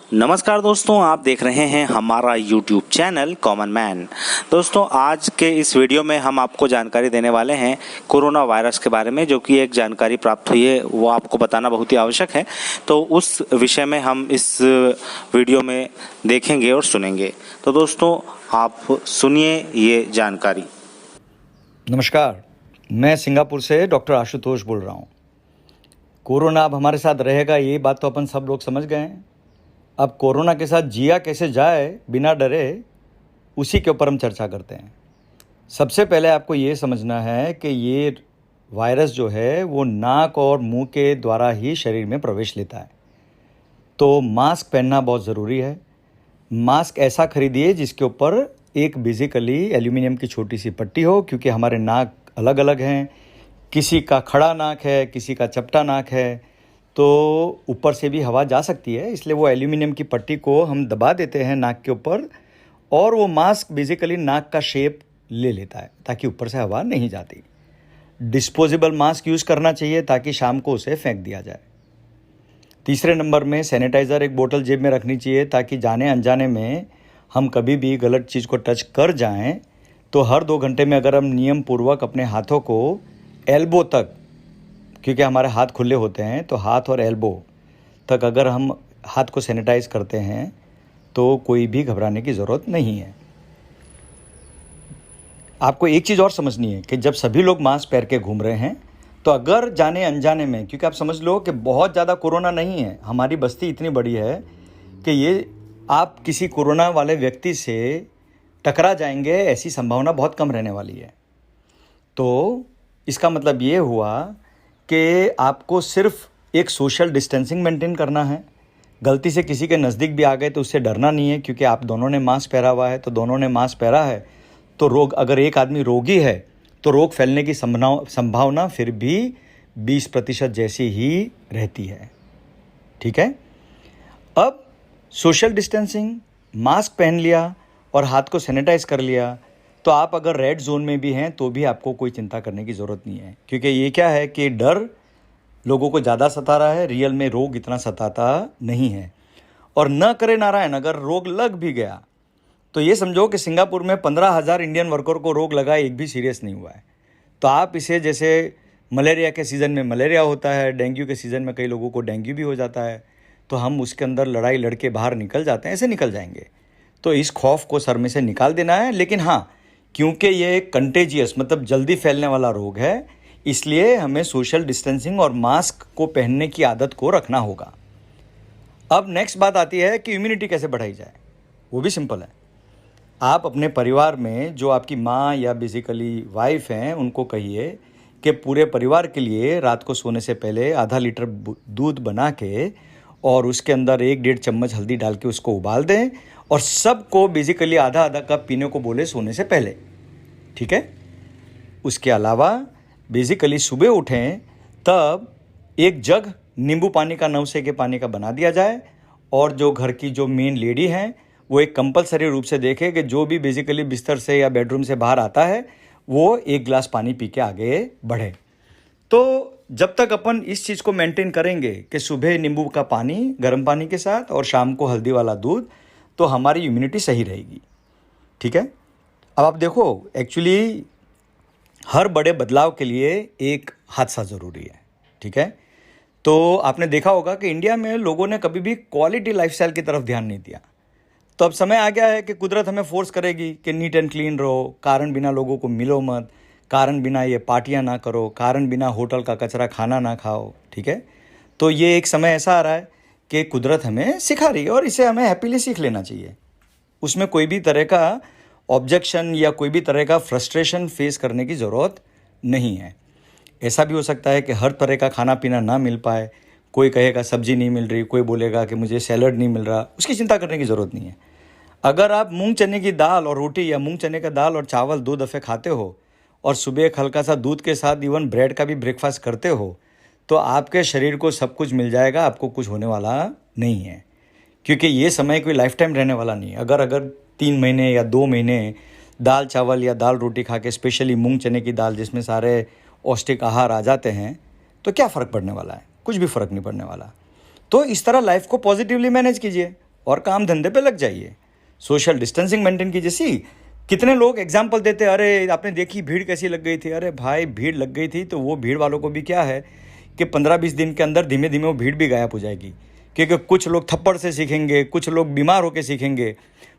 नमस्कार दोस्तों, आप देख रहे हैं हमारा YouTube चैनल कॉमन मैन। दोस्तों, आज के इस वीडियो में हम आपको जानकारी देने वाले हैं कोरोना वायरस के बारे में, जो कि एक जानकारी प्राप्त हुई है, वो आपको बताना बहुत ही आवश्यक है। तो उस विषय में हम इस वीडियो में देखेंगे और सुनेंगे। तो दोस्तों, आप सुनिए ये जानकारी। नमस्कार, मैं सिंगापुर से डॉक्टर आशुतोष बोल रहा हूँ। कोरोना अब हमारे साथ रहेगा, ये बात तो अपन सब लोग समझ गए हैं। अब कोरोना के साथ जिया कैसे जाए बिना डरे, उसी के ऊपर हम चर्चा करते हैं। सबसे पहले आपको ये समझना है कि ये वायरस जो है वो नाक और मुंह के द्वारा ही शरीर में प्रवेश लेता है। तो मास्क पहनना बहुत ज़रूरी है। मास्क ऐसा खरीदिए जिसके ऊपर एक बेसिकली एल्यूमिनियम की छोटी सी पट्टी हो, क्योंकि हमारे नाक अलग अलग हैं। किसी का खड़ा नाक है, किसी का चपटा नाक है, तो ऊपर से भी हवा जा सकती है। इसलिए वो एल्यूमिनियम की पट्टी को हम दबा देते हैं नाक के ऊपर, और वो मास्क बेसिकली नाक का शेप ले लेता है ताकि ऊपर से हवा नहीं जाती। डिस्पोजेबल मास्क यूज़ करना चाहिए ताकि शाम को उसे फेंक दिया जाए। तीसरे नंबर में सैनिटाइज़र एक बोतल जेब में रखनी चाहिए, ताकि जाने अनजाने में हम कभी भी गलत चीज़ को टच कर जाएं तो हर 2 घंटे में अगर हम नियम पूर्वक अपने हाथों को एल्बो तक, क्योंकि हमारे हाथ खुले होते हैं, तो हाथ और एल्बो तक अगर हम हाथ को सैनिटाइज करते हैं तो कोई भी घबराने की ज़रूरत नहीं है। आपको एक चीज़ और समझनी है कि जब सभी लोग मास्क पहन के घूम रहे हैं, तो अगर जाने अनजाने में, क्योंकि आप समझ लो कि बहुत ज़्यादा कोरोना नहीं है, हमारी बस्ती इतनी बड़ी है कि ये आप किसी कोरोना वाले व्यक्ति से टकरा जाएंगे, ऐसी संभावना बहुत कम रहने वाली है। तो इसका मतलब ये हुआ कि आपको सिर्फ एक सोशल डिस्टेंसिंग मेंटेन करना है। गलती से किसी के नज़दीक भी आ गए तो उससे डरना नहीं है, क्योंकि आप दोनों ने मास्क पहना हुआ है। तो दोनों ने मास्क पहना है तो रोग, अगर एक आदमी रोगी है तो रोग फैलने की संभावना फिर भी 20% जैसी ही रहती है। ठीक है। अब सोशल डिस्टेंसिंग, मास्क पहन लिया और हाथ को सैनिटाइज कर लिया, तो आप अगर रेड जोन में भी हैं तो भी आपको कोई चिंता करने की ज़रूरत नहीं है, क्योंकि ये क्या है कि डर लोगों को ज़्यादा सता रहा है, रियल में रोग इतना सताता नहीं है। और न करे नारायण, अगर रोग लग भी गया तो ये समझो कि सिंगापुर में 15,000 इंडियन वर्कर को रोग लगा, एक भी सीरियस नहीं हुआ है। तो आप इसे, जैसे मलेरिया के सीज़न में मलेरिया होता है, डेंगू के सीज़न में कई लोगों को डेंगू भी हो जाता है, तो हम उसके अंदर लड़ाई लड़के बाहर निकल जाते हैं, ऐसे निकल जाएंगे। तो इस खौफ को सर में से निकाल देना है। लेकिन हाँ, क्योंकि ये कंटेजियस मतलब जल्दी फैलने वाला रोग है, इसलिए हमें सोशल डिस्टेंसिंग और मास्क को पहनने की आदत को रखना होगा। अब नेक्स्ट बात आती है कि इम्यूनिटी कैसे बढ़ाई जाए। वो भी सिंपल है। आप अपने परिवार में जो आपकी माँ या बेसिकली वाइफ हैं, उनको कहिए कि पूरे परिवार के लिए रात को सोने से पहले आधा लीटर दूध बना के और उसके अंदर 1-1.5 चम्मच हल्दी डाल के उसको उबाल दें, और सबको बेसिकली आधा आधा कप पीने को बोले सोने से पहले। ठीक है। उसके अलावा बेसिकली सुबह उठें तब एक जग नींबू पानी का, 9 से के पानी का बना दिया जाए, और जो घर की जो मेन लेडी हैं वो एक कंपलसरी रूप से देखे कि जो भी बेसिकली बिस्तर से या बेडरूम से बाहर आता है वो 1 गिलास पानी पी के आगे बढ़े। तो जब तक अपन इस चीज़ को मेंटेन करेंगे कि सुबह नींबू का पानी गर्म पानी के साथ और शाम को हल्दी वाला दूध, तो हमारी इम्यूनिटी सही रहेगी। ठीक है। अब आप देखो, एक्चुअली हर बड़े बदलाव के लिए एक हादसा ज़रूरी है। ठीक है। तो आपने देखा होगा कि इंडिया में लोगों ने कभी भी क्वालिटी लाइफस्टाइल की तरफ ध्यान नहीं दिया। तो अब समय आ गया है कि कुदरत हमें फोर्स करेगी कि नीट एंड क्लीन रहो, कारण बिना लोगों को मिलो मत, कारण बिना ये पार्टियां ना करो, कारण बिना होटल का कचरा खाना ना खाओ। ठीक है। तो ये एक समय ऐसा आ रहा है कि कुदरत हमें सिखा रही है, और इसे हमें हैप्पीली सीख लेना चाहिए। उसमें कोई भी तरह का ऑब्जेक्शन या कोई भी तरह का फ्रस्ट्रेशन फेस करने की ज़रूरत नहीं है। ऐसा भी हो सकता है कि हर तरह का खाना पीना ना मिल पाए, कोई कहेगा सब्जी नहीं मिल रही, कोई बोलेगा कि मुझे सैलड नहीं मिल रहा, उसकी चिंता करने की ज़रूरत नहीं है। अगर आप मूंग चने की दाल और रोटी या मूंग चने का दाल और चावल 2 दफ़े खाते हो, और सुबह एक हल्का सा दूध के साथ इवन ब्रेड का भी ब्रेकफास्ट करते हो, तो आपके शरीर को सब कुछ मिल जाएगा, आपको कुछ होने वाला नहीं है। क्योंकि ये समय कोई लाइफ टाइम रहने वाला नहीं है। अगर 3 महीने या 2 महीने दाल चावल या दाल रोटी खा के, स्पेशली मूंग चने की दाल जिसमें सारे पौष्टिक आहार आ जाते हैं, तो क्या फ़र्क पड़ने वाला है? कुछ भी फ़र्क नहीं पड़ने वाला। तो इस तरह लाइफ को पॉजिटिवली मैनेज कीजिए और काम धंधे पे लग जाइए, सोशल डिस्टेंसिंग मेंटेन कीजिए। कितने लोग एग्जाम्पल देते हैं, अरे आपने देखी भीड़ कैसी लग गई थी। अरे भाई भीड़ लग गई थी तो वो भीड़ वालों को भी क्या है कि 15-20 दिन के अंदर धीमे धीमे वो भीड़ भी गायब हो जाएगी, क्योंकि कुछ लोग थप्पड़ से सीखेंगे, कुछ लोग बीमार होकर सीखेंगे।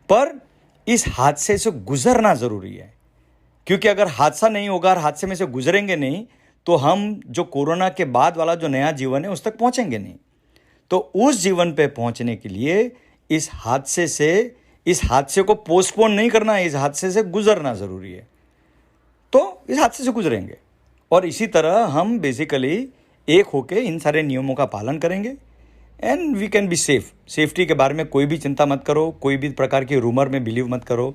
पर इस हादसे से गुजरना ज़रूरी है, क्योंकि अगर हादसा नहीं होगा और हादसे में से गुजरेंगे नहीं तो हम जो कोरोना के बाद वाला जो नया जीवन है उस तक पहुंचेंगे नहीं। तो उस जीवन पे पहुंचने के लिए इस हादसे को पोस्टपोन नहीं करना है, इस हादसे से गुजरना ज़रूरी है। तो इस हादसे से गुजरेंगे और इसी तरह हम बेसिकली एक होके इन सारे नियमों का पालन करेंगे and we can be safe. Safety के बारे में कोई भी चिंता मत करो, कोई भी प्रकार की रूमर में बिलीव मत करो।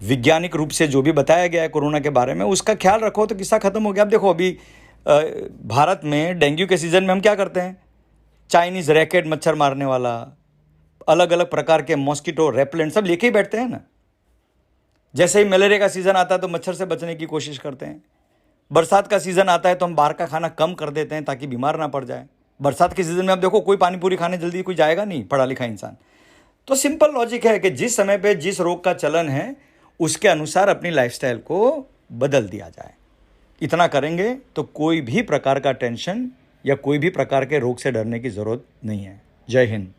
वैज्ञानिक रूप से जो भी बताया गया है कोरोना के बारे में उसका ख्याल रखो तो किस्सा खत्म हो गया। अब देखो, अभी भारत में डेंगू के सीज़न में हम क्या करते हैं, चाइनीज़ रैकेट मच्छर मारने वाला, अलग अलग प्रकार के मॉस्किटो रेपेलेंट सब लेके ही बैठते हैं ना। जैसे ही मलेरिया का सीज़न आता है तो मच्छर से बचने की कोशिश करते हैं। बरसात का सीज़न आता है तो हम बाहर का खाना कम कर देते हैं ताकि बीमार ना पड़ जाए। बरसात के सीज़न में अब देखो कोई पानी पूरी खाने जल्दी कोई जाएगा नहीं, पढ़ा लिखा इंसान। तो सिंपल लॉजिक है कि जिस समय पे जिस रोग का चलन है उसके अनुसार अपनी लाइफस्टाइल को बदल दिया जाए। इतना करेंगे तो कोई भी प्रकार का टेंशन या कोई भी प्रकार के रोग से डरने की ज़रूरत नहीं है। जय हिंद।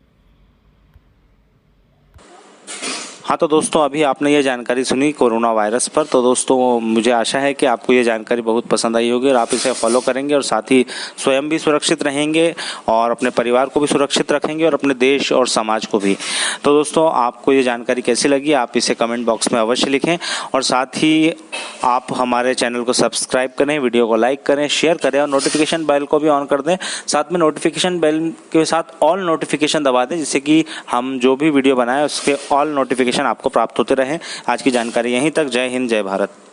हाँ तो दोस्तों, अभी आपने ये जानकारी सुनी कोरोना वायरस पर। तो दोस्तों मुझे आशा है कि आपको ये जानकारी बहुत पसंद आई होगी और आप इसे फॉलो करेंगे और साथ ही स्वयं भी सुरक्षित रहेंगे और अपने परिवार को भी सुरक्षित रखेंगे और अपने देश और समाज को भी। तो दोस्तों, आपको ये जानकारी कैसी लगी आप इसे कमेंट बॉक्स में अवश्य लिखें और साथ ही आप हमारे चैनल को सब्सक्राइब करें, वीडियो को लाइक करें, शेयर करें और नोटिफिकेशन बेल को भी ऑन कर दें। साथ में नोटिफिकेशन बेल के साथ ऑल नोटिफिकेशन दबा दें, जिससे कि हम जो भी वीडियो बनाएं उसके ऑल नोटिफिकेशन आपको प्राप्त होते रहें। आज की जानकारी यहीं तक। जय हिंद, जय भारत।